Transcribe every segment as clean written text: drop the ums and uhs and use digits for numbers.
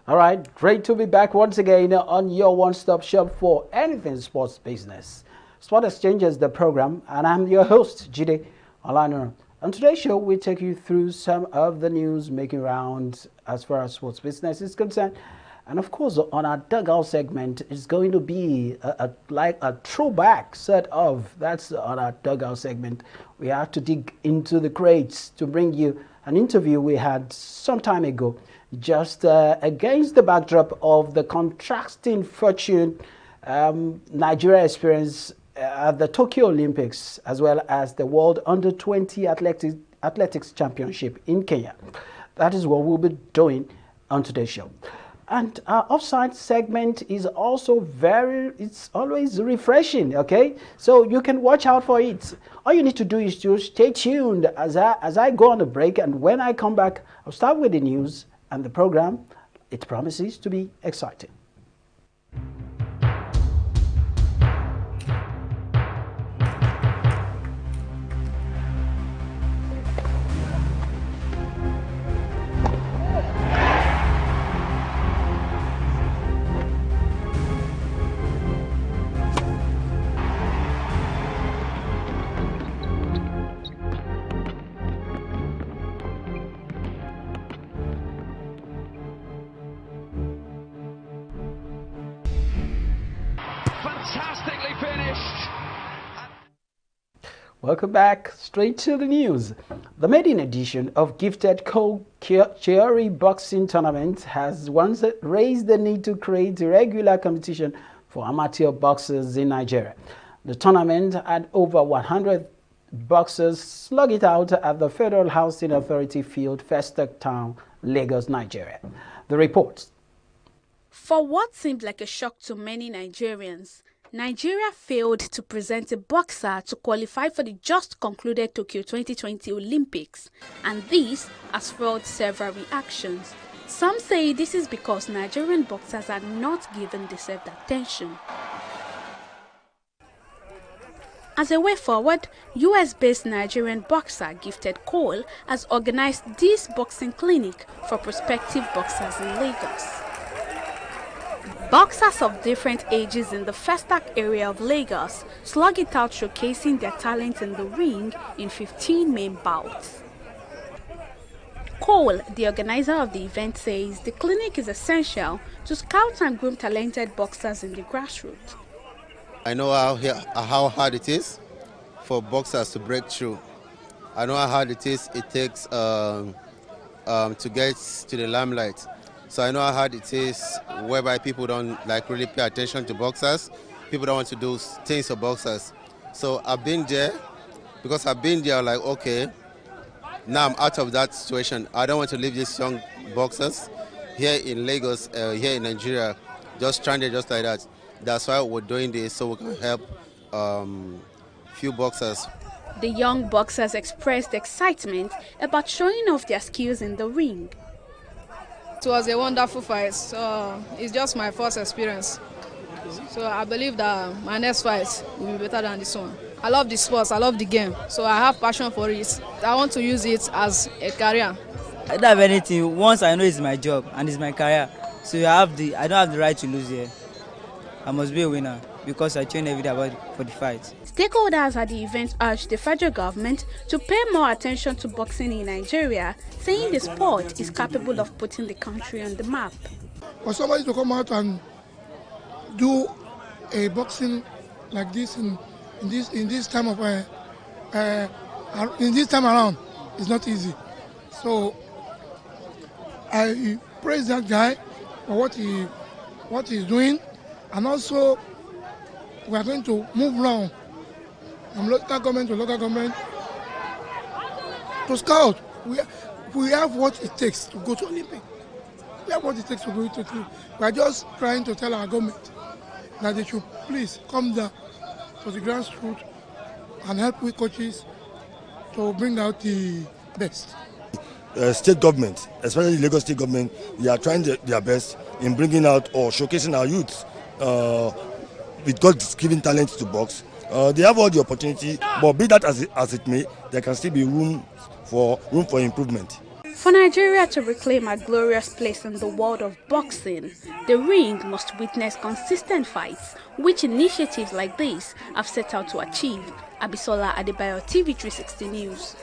All right, great to be back once again on your one-stop shop for anything sports business. Sport Exchange is the program, and I'm your host, Jide Olano. On today's show, we take you through some of the news making rounds as far as sports business is concerned. And of course, on our dugout segment, it's going to be like a throwback set of, that's on our dugout segment. We have to dig into the crates to bring you an interview we had some time ago, just against the backdrop of the contrasting fortune Nigeria experienced at the Tokyo Olympics, as well as the World Under-20 Athletics Championship in Kenya. That is what we'll be doing on today's show. And our offside segment is also it's always refreshing, okay? So you can watch out for it. All you need to do is to stay tuned as I go on a break, and when I come back, I'll start with the news and the program. It promises to be exciting. Fantastically finished. Welcome back, straight to the news. The maiden edition of Gifted Cheori Boxing Tournament has once raised the need to create a regular competition for amateur boxers in Nigeria. The tournament had over 100 boxers slug it out at the Federal Housing Authority field, Festac Town, Lagos, Nigeria. The report. For what seemed like a shock to many Nigerians, Nigeria failed to present a boxer to qualify for the just concluded Tokyo 2020 Olympics, and this has fueled several reactions. Some say this is because Nigerian boxers are not given deserved attention. As a way forward, US-based Nigerian boxer Gifted Cole has organized this boxing clinic for prospective boxers in Lagos. Boxers of different ages in the Festac area of Lagos slug it out, showcasing their talent in the ring in 15 main bouts. Cole, the organizer of the event, says the clinic is essential to scout and groom talented boxers in the grassroots. I know how hard it is for boxers to break through. I know how hard it takes to get to the limelight. So I know how hard it is whereby people don't really pay attention to boxers. People don't want to do things for boxers. So I've been there because I've been there okay, now I'm out of that situation. I don't want to leave these young boxers here in Lagos, here in Nigeria, just stranded just like that. That's why we're doing this, so we can help few boxers. The young boxers expressed excitement about showing off their skills in the ring. It was a wonderful fight. So it's just my first experience. So I believe that my next fight will be better than this one. I love the sports, I love the game, so I have passion for it. I want to use it as a career. I don't have anything. Once I know it's my job and it's my career, so I don't have the right to lose here. I must be a winner because I train every day for the fight. Stakeholders at the event urged the federal government to pay more attention to boxing in Nigeria, saying the sport is capable of putting the country on the map. For somebody to come out and do a boxing like this in this time around is not easy. So I praise that guy for what he's doing, and also we are going to move around from local government to local government to scout. We have what it takes to go to Olympics. We have what it takes to go to Olympics. We are just trying to tell our government that they should please come down to the grassroots and help with coaches to bring out the best. State government, especially the Lagos state government, they are trying their best in bringing out or showcasing our youth with God-given talent to box. They have all the opportunity, but be that as it may, there can still be room for improvement. For Nigeria to reclaim a glorious place in the world of boxing, the ring must witness consistent fights, which initiatives like this have set out to achieve. Abisola Adebayo, TV360 News.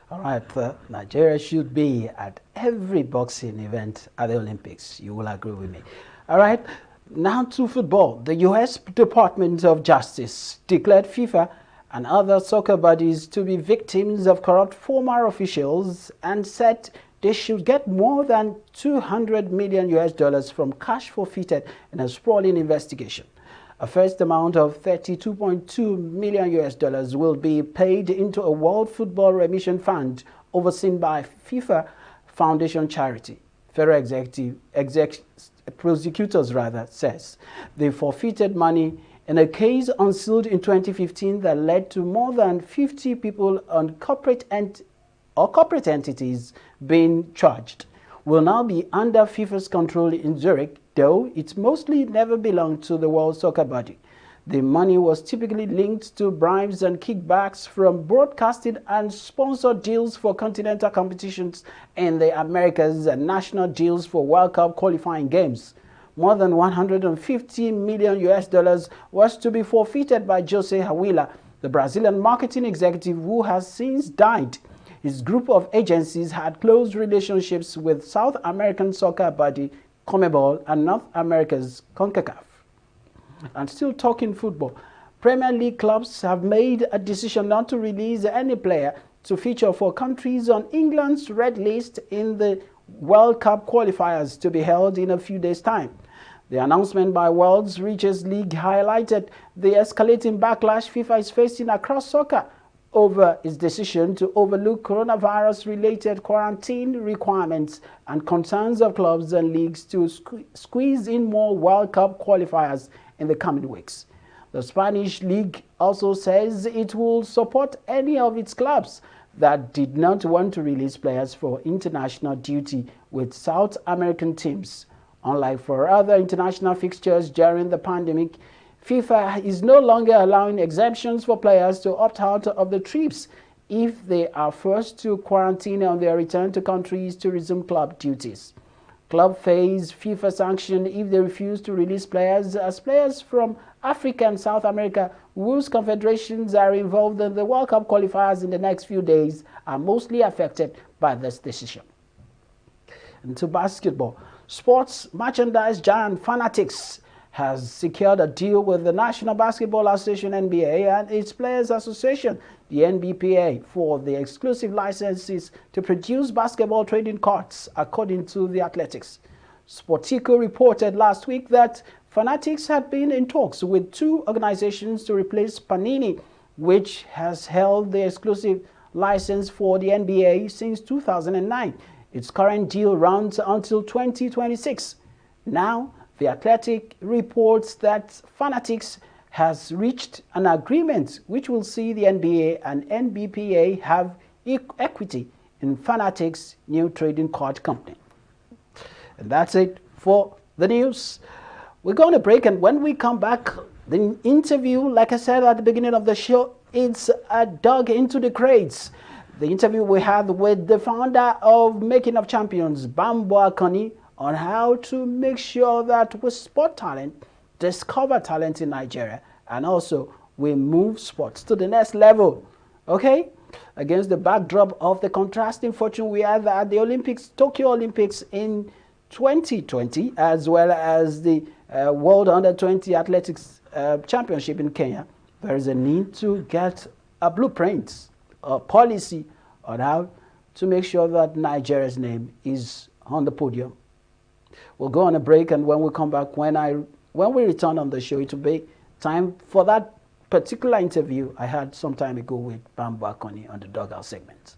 All right, Nigeria should be at every boxing event at the Olympics. You will agree with me. All right, now to football. The U.S. Department of Justice declared FIFA and other soccer bodies to be victims of corrupt former officials and said they should get more than $200 million from cash forfeited in a sprawling investigation. A first amount of $32.2 million will be paid into a World Football Remission Fund overseen by FIFA Foundation charity. Federal prosecutors says the forfeited money in a case unsealed in 2015 that led to more than 50 people on corporate entities being charged will now be under FIFA's control in Zurich, though it mostly never belonged to the World Soccer Body. The money was typically linked to bribes and kickbacks from broadcasting and sponsored deals for continental competitions in the Americas and national deals for World Cup qualifying games. More than $150 million was to be forfeited by Jose Hawila, the Brazilian marketing executive who has since died. His group of agencies had close relationships with South American soccer body CONMEBOL and North America's CONCACAF. And still talking football, Premier League clubs have made a decision not to release any player to feature for countries on England's red list in the World Cup qualifiers to be held in a few days' time. The announcement by World's richest league highlighted the escalating backlash FIFA is facing across soccer over its decision to overlook coronavirus-related quarantine requirements and concerns of clubs and leagues to squeeze in more World Cup qualifiers in the coming weeks. The Spanish league also says it will support any of its clubs that did not want to release players for international duty with South American teams. Unlike for other international fixtures during the pandemic, FIFA is no longer allowing exemptions for players to opt out of the trips if they are forced to quarantine on their return to countries to resume club duties. Club face FIFA sanction if they refuse to release players, as players from Africa and South America, whose confederations are involved in the World Cup qualifiers in the next few days, are mostly affected by this decision. And to basketball, sports merchandise giant Fanatics has secured a deal with the National Basketball Association NBA and its Players Association, the NBPA, for the exclusive licenses to produce basketball trading cards, according to The Athletics. Sportico reported last week that Fanatics had been in talks with two organizations to replace Panini, which has held the exclusive license for the NBA since 2009. Its current deal runs until 2026. Now, The Athletic reports that Fanatics has reached an agreement which will see the NBA and NBPA have equity in Fanatics' new trading card company. And that's it for the news. We're going to break, and when we come back, the interview, like I said at the beginning of the show, it's a dug into the crates. The interview we had with the founder of Making of Champions, Bambo Akoni, on how to make sure that we spot talent, discover talent in Nigeria, and also we move sports to the next level. Okay? Against the backdrop of the contrasting fortune we had at the Olympics, Tokyo Olympics in 2020, as well as the World Under-20 Athletics Championship in Kenya, there is a need to get a blueprint, a policy on how to make sure that Nigeria's name is on the podium. We'll go on a break, and when we come back, when we return on the show, it will be time for that particular interview I had some time ago with Bambo Akoni on the Dugout segment.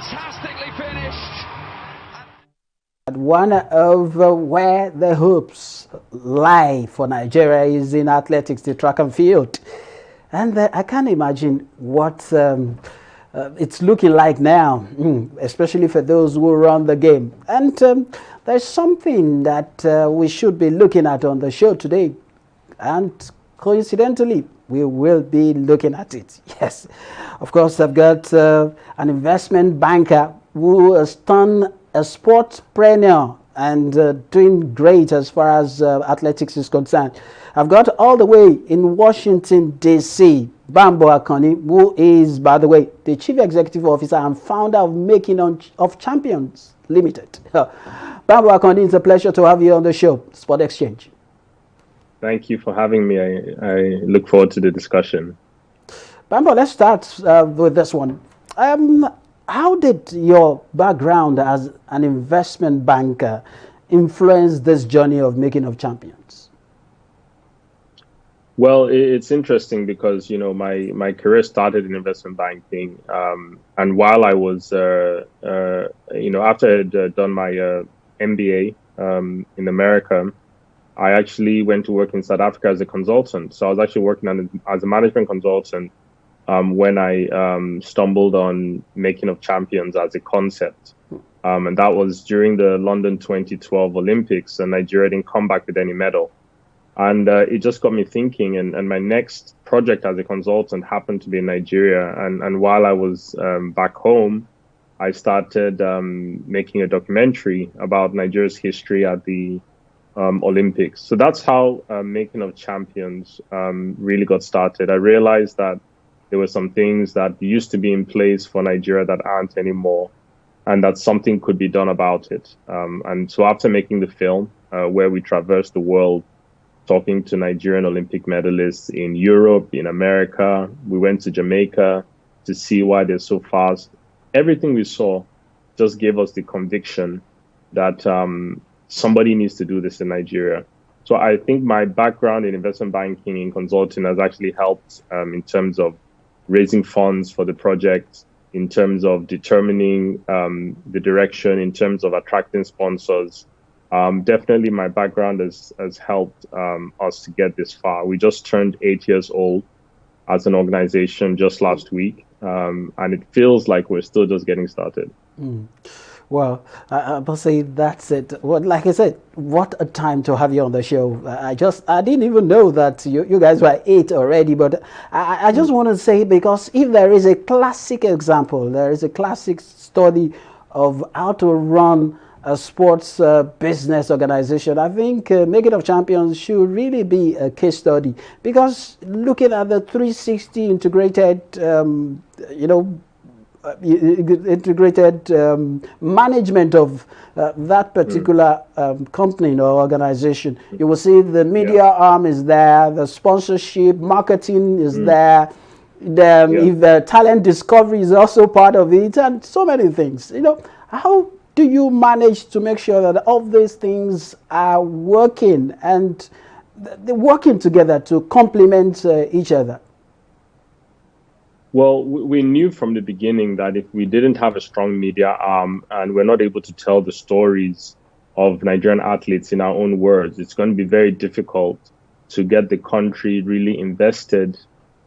fantastically finished. One of where the hopes lie for Nigeria is in athletics, the track and field. And I can't imagine what it's looking like now, especially for those who run the game. And there's something that we should be looking at on the show today. And coincidentally, we will be looking at it. Yes, of course, I've got an investment banker who has turned a sportpreneur and doing great as far as athletics is concerned. I've got all the way in Washington, D.C., Bambo Akoni, who is, by the way, the Chief Executive Officer and founder of Making of Champions Limited. Bambo Akoni, it's a pleasure to have you on the show, Sport Exchange. Thank you for having me. I look forward to the discussion. Bambo, let's start with this one. How did your background as an investment banker influence this journey of Making of Champions? Well, it's interesting because, my career started in investment banking. And while I was, after I had done my MBA in America, I actually went to work in South Africa as a consultant. So I was actually working as a management consultant when I stumbled on Making of Champions as a concept. And that was during the London 2012 Olympics, and Nigeria didn't come back with any medal. And it just got me thinking, and my next project as a consultant happened to be in Nigeria. And while I was back home, I started making a documentary about Nigeria's history at the Olympics. So that's how Making of Champions really got started. I realized that there were some things that used to be in place for Nigeria that aren't anymore, and that something could be done about it. And so after making the film, where we traversed the world, talking to Nigerian Olympic medalists in Europe, in America, we went to Jamaica to see why they're so fast. Everything we saw just gave us the conviction that somebody needs to do this in Nigeria. So I think my background in investment banking and consulting has actually helped in terms of raising funds for the project, in terms of determining the direction, in terms of attracting sponsors. Definitely my background has helped us to get this far. We just turned 8 years old as an organization just last week, and it feels like we're still just getting started. Well, I must say that's it. Well, like I said, what a time to have you on the show. I didn't even know that you guys were 8 already, but I just want to say, because if there is a classic example, there is a classic study of how to run a sports business organization, I think Making of Champions should really be a case study, because looking at the 360 integrated, integrated management of that particular company or organization. You will see the media arm is there, the sponsorship, marketing is there. If talent discovery is also part of it, and so many things. How do you manage to make sure that all these things are working and they're working together to complement each other? Well, we knew from the beginning that if we didn't have a strong media arm and we're not able to tell the stories of Nigerian athletes in our own words, it's going to be very difficult to get the country really invested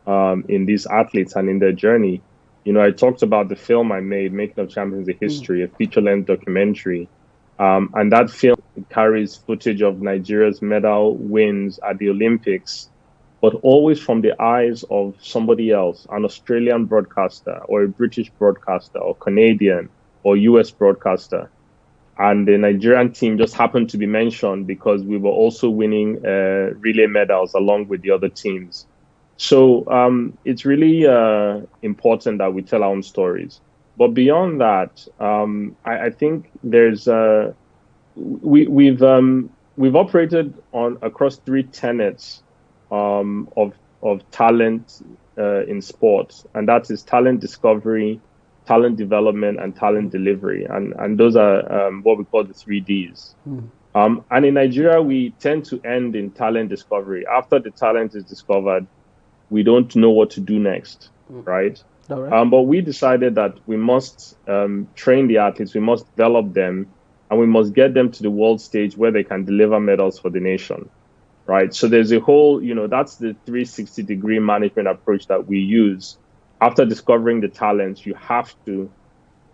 in these athletes and in their journey. I talked about the film I made, Making of Champions: A History, a feature-length documentary. And that film carries footage of Nigeria's medal wins at the Olympics, but always from the eyes of somebody else, an Australian broadcaster or a British broadcaster or Canadian or US broadcaster. And the Nigerian team just happened to be mentioned because we were also winning relay medals along with the other teams. So it's really important that we tell our own stories. But beyond that, I think there's we've operated across 3 tenets of talent in sports, and that is talent discovery, talent development, and talent delivery, and those are what we call the 3 Ds. And in Nigeria, we tend to end in talent discovery. After the talent is discovered, we don't know what to do next, right? All right. But we decided that we must train the athletes, we must develop them, and we must get them to the world stage where they can deliver medals for the nation, right? So there's a whole, that's the 360-degree management approach that we use. After discovering the talents, you have to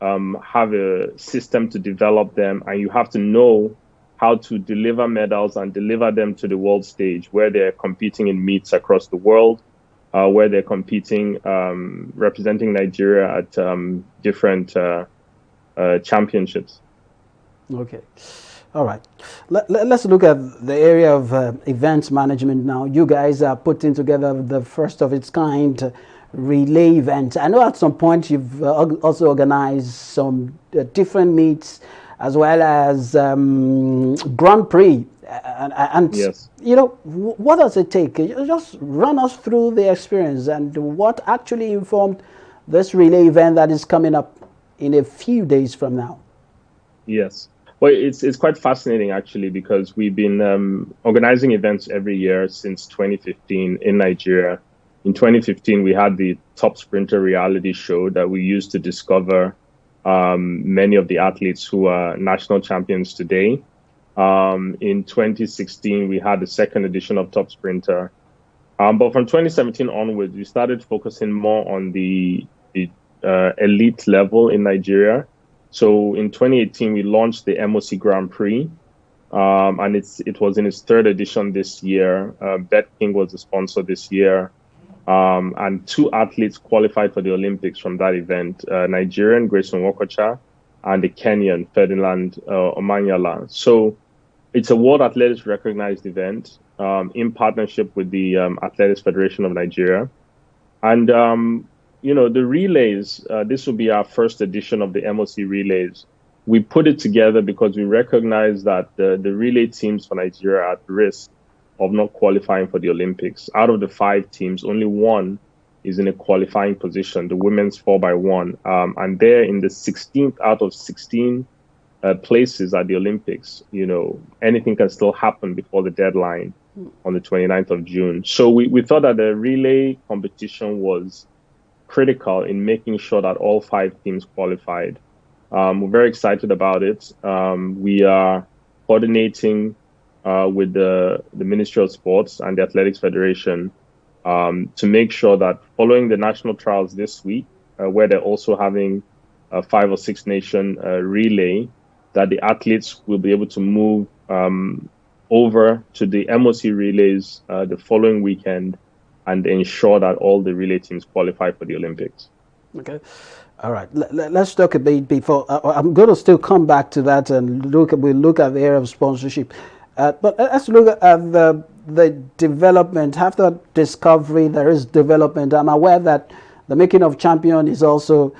have a system to develop them, and you have to know how to deliver medals and deliver them to the world stage where they're competing in meets across the world, where they're competing, representing Nigeria at different championships. Okay. All right. Let's look at the area of events management now. You guys are putting together the first of its kind relay event. I know at some point you've also organized some different meets as well as Grand Prix. And Yes. what does it take? Just run us through the experience and what actually informed this relay event that is coming up in a few days from now. Yes. Well, it's quite fascinating actually, because we've been organizing events every year since 2015 in Nigeria. In 2015, we had the Top Sprinter reality show that we used to discover many of the athletes who are national champions today. In 2016, we had the second edition of Top Sprinter. But from 2017 onwards, we started focusing more on the elite level in Nigeria. So in 2018, we launched the MOC Grand Prix, and it was in its third edition this year. Bet King was the sponsor this year, and 2 athletes qualified for the Olympics from that event: Nigerian Grayson Wokocha and the Kenyan Ferdinand Omanyala. So it's a World Athletics recognized event in partnership with the Athletics Federation of Nigeria, and the relays, this will be our first edition of the MOC relays. We put it together because we recognize that the relay teams for Nigeria are at risk of not qualifying for the Olympics. Out of the 5 teams, only 1 is in a qualifying position, the women's 4x1. And they're in the 16th out of 16 places at the Olympics. Anything can still happen before the deadline on the 29th of June. So we thought that the relay competition was critical in making sure that all 5 teams qualified. We're very excited about it. We are coordinating with the Ministry of Sports and the Athletics Federation to make sure that following the national trials this week, where they're also having a 5 or 6 nation relay, that the athletes will be able to move over to the MOC relays the following weekend and ensure that all the relay teams qualify for the Olympics. Okay. All right. Let's talk a bit before. I'm going to still come back to that and we'll look at the area of sponsorship. But let's look at the development. After discovery, there is development. I'm aware that the making of champion is also,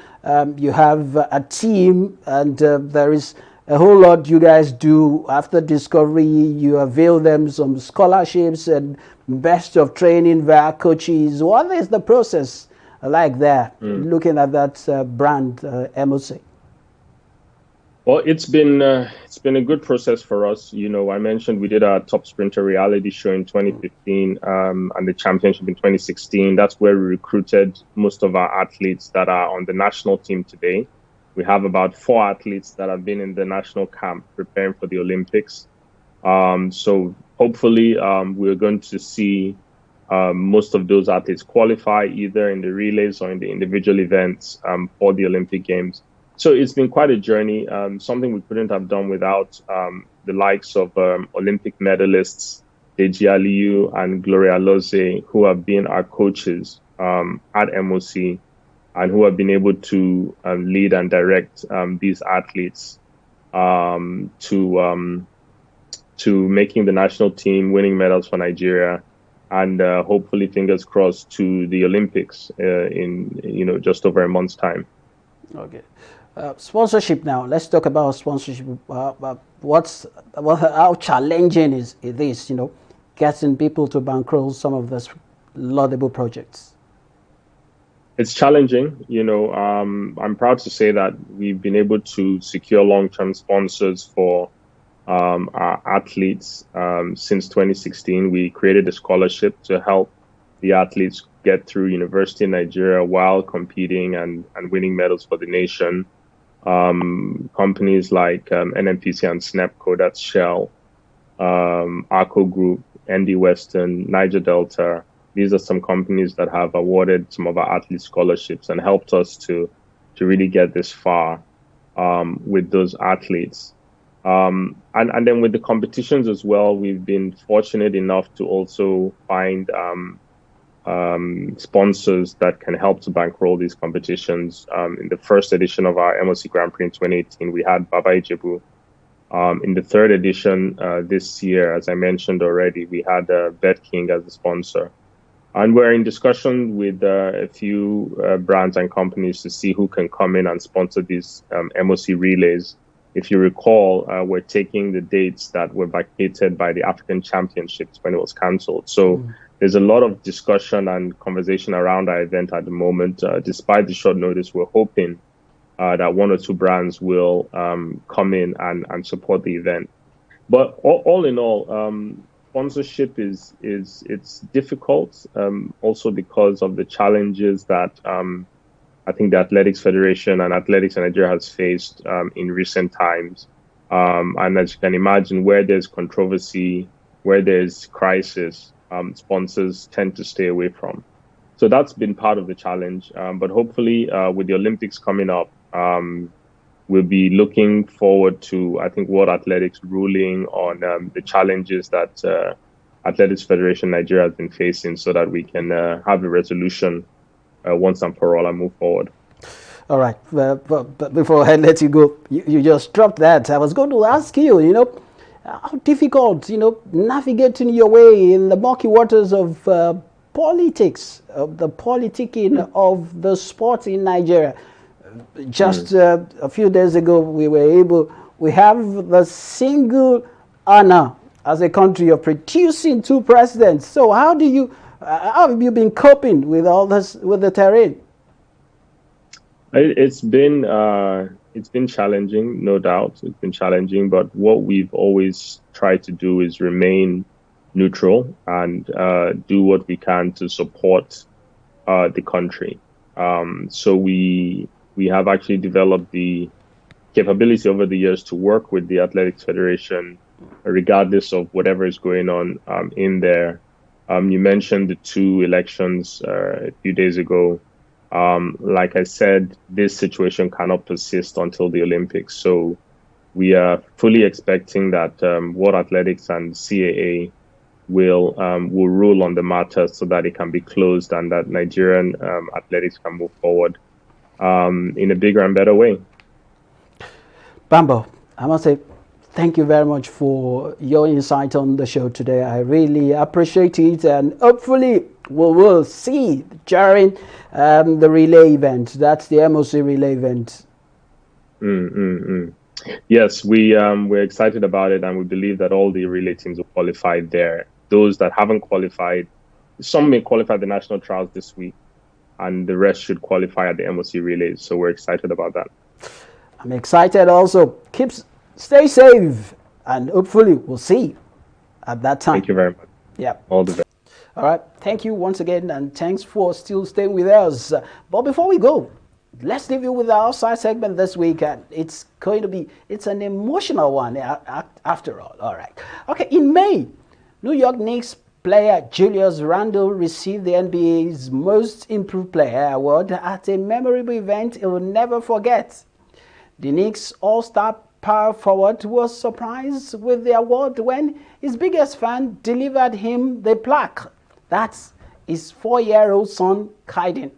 you have a team, and there is a whole lot you guys do after discovery. You avail them some scholarships and best of training via coaches. What is the process like there, looking at that brand, MOC? Well, it's been a good process for us. I mentioned we did our Top Sprinter reality show in 2015 and the championship in 2016. That's where we recruited most of our athletes that are on the national team today. We have about 4 athletes that have been in the national camp preparing for the Olympics. So hopefully we're going to see most of those athletes qualify either in the relays or in the individual events for the Olympic Games. So it's been quite a journey, something we couldn't have done without the likes of Olympic medalists, Deji Aliyu and Gloria Loze, who have been our coaches at MOC and who have been able to lead and direct these athletes to making the national team, winning medals for Nigeria, and hopefully, fingers crossed, to the Olympics in just over a month's time. Okay. Sponsorship now. Let's talk about sponsorship. How challenging is this, getting people to bankroll some of these laudable projects? It's challenging. I'm proud to say that we've been able to secure long-term sponsors for our athletes since 2016. We created a scholarship to help the athletes get through university in Nigeria while competing and winning medals for the nation. Companies like NNPC and SNEPCO, that's Shell, Arco Group, ND Western, Niger Delta. These are some companies that have awarded some of our athlete scholarships and helped us to really get this far with those athletes. And then with the competitions as well, we've been fortunate enough to also find sponsors that can help to bankroll these competitions. In the first edition of our MOC Grand Prix in 2018, we had Baba Ijebu. In the third edition this year, as I mentioned already, we had Bet King as a sponsor. And we're in discussion with a few brands and companies to see who can come in and sponsor these MOC relays. If you recall, we're taking the dates that were vacated by the African Championships when it was cancelled. So there's a lot of discussion and conversation around our event at the moment. Despite the short notice, we're hoping that one or two brands will come in and support the event. But all in all, sponsorship it's difficult, also because of the challenges that I think the Athletics Federation and Athletics in Nigeria has faced in recent times. And as you can imagine, where there's controversy, where there's crisis, sponsors tend to stay away from. So that's been part of the challenge. But hopefully, with the Olympics coming up, we'll be looking forward to, I think, World Athletics ruling on the challenges that Athletics Federation Nigeria has been facing, so that we can have a resolution once and for all and move forward. All right, but before I let you go, you just dropped that. I was going to ask you, how difficult, navigating your way in the murky waters of politics, of the politicking of the sport in Nigeria. Just a few days ago, we have the single honor as a country of producing two presidents. So how have you been coping with all this, with the terrain? It's been challenging, no doubt. It's been challenging, but what we've always tried to do is remain neutral and do what we can to support the country. So we have actually developed the capability over the years to work with the Athletics Federation, regardless of whatever is going on in there. You mentioned the two elections a few days ago. Like I said, this situation cannot persist until the Olympics. So we are fully expecting that World Athletics and CAA will rule on the matter so that it can be closed and that Nigerian athletics can move forward in a bigger and better way. Bambo, I must say thank you very much for your insight on the show today. I really appreciate it, and hopefully we will see during the relay event. That's the MOC relay event. Yes, we're excited about it, and we believe that all the relay teams will qualify there. Those that haven't qualified, some may qualify the national trials this week, and the rest should qualify at the MOC relays. So we're excited about that. I'm excited also. Stay safe, and hopefully we'll see at that time. Thank you very much. Yeah. All the best. All right. Thank you once again, and thanks for still staying with us. But before we go, let's leave you with our outside segment this week, and it's an emotional one after all. All right. Okay. In May, New York Knicks player Julius Randle received the NBA's Most Improved Player award at a memorable event he will never forget. The Knicks All-Star power forward was surprised with the award when his biggest fan delivered him the plaque. That's his 4-year-old son, Kaiden.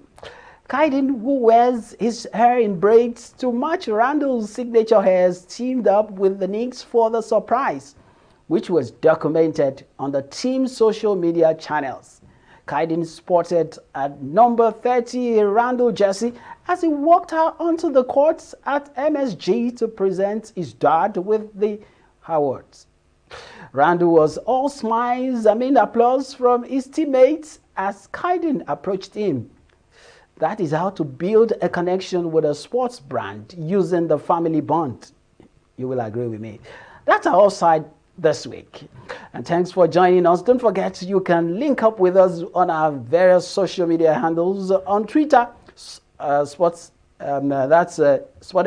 Kaiden, who wears his hair in braids to match Randle's signature hairs, teamed up with the Knicks for the surprise, which was documented on the team's social media channels. Kaiden sported a number 30 Randle jersey as he walked out onto the courts at MSG to present his dad with the awards. Randle was all smiles amid applause from his teammates as Kaiden approached him. That is how to build a connection with a sports brand using the family bond. You will agree with me. That's our side this week. And thanks for joining us. Don't forget, you can link up with us on our various social media handles. On Twitter, Sport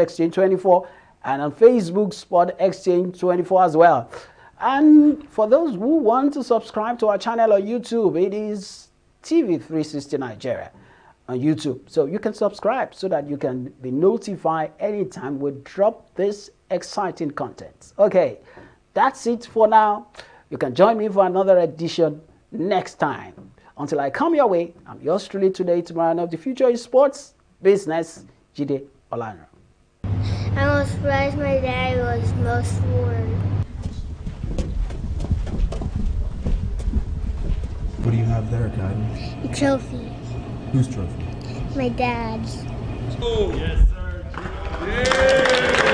Exchange 24, and on Facebook, Sport Exchange 24 as well. And for those who want to subscribe to our channel on YouTube, it is TV360 Nigeria on YouTube. So you can subscribe so that you can be notified anytime we drop this exciting content. Okay, that's it for now. You can join me for another edition next time. Until I come your way, I'm yours truly today, tomorrow, and of the future is sports, business, Jide Olano. I was surprised my dad was most bored. What do you have there, Kylie? A trophy. Whose trophy? My dad's. Oh, yes, sir. Yeah.